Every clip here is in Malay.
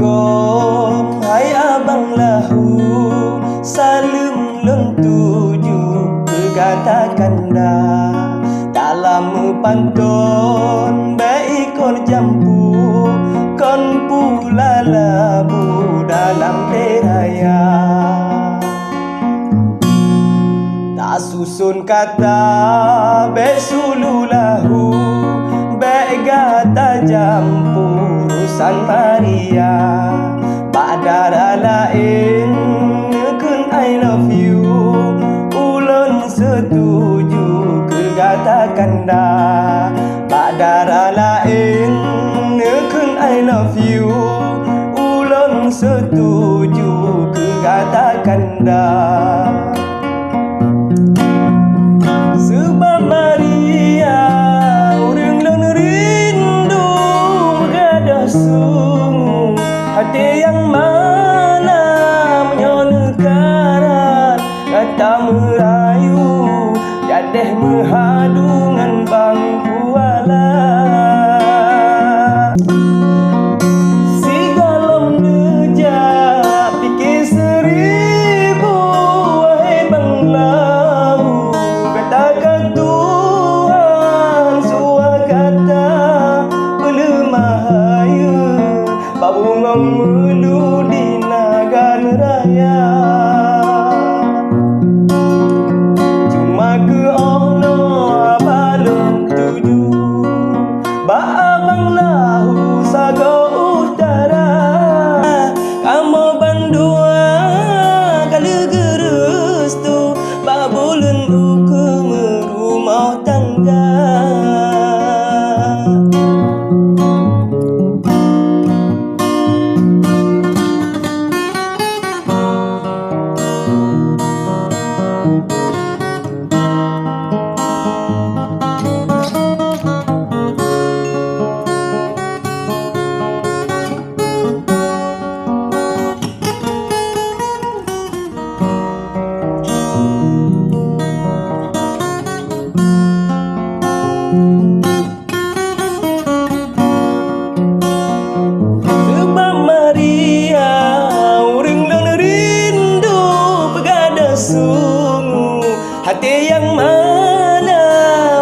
Assalamualaikum, hai Abang Lahu. Salam lentuju kata-kata dalam pantun beikor jampu kon pula labu dalam peraya. Tak susun kata besulu lahu begata jampu urusan Maria. Badara lain kun I love you ulun setuju ke katakan dah. Badara lain kun I love you ulun setuju ke katakan dah. Sebab Maria orang lon rindu berada sungguh hati yang mana menyonekaran kata merayu jadeh menghadungan Bang Kuala. Si galom nejak fikir seribu wahai Bang Lahu. Katakan Tuhan suah kata belemahaya babungong melu di nagan raya. Cuma ke Allah balon tuju ba Abang Lahu sago utara. Kamu bandua kali gerus tu ba bulan uku merumah tangga. Sebab Maria orang lon rindu bergada sungguh hati yang mana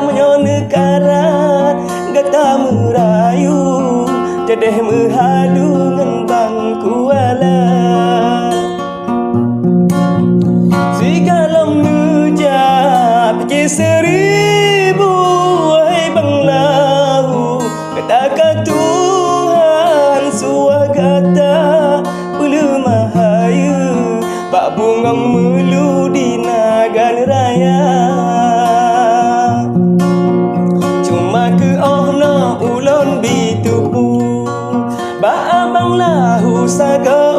menyonekaran gata merayu jadeh menghadungan Bang Kuala. Si galom nejak fikir seribu wahai Bang Lahu. Katakan Tuhan suah kata belemahaya bak bungong melu di nagan raya. Cuma ke Allah ulun bitupu ba Abang Lahu saga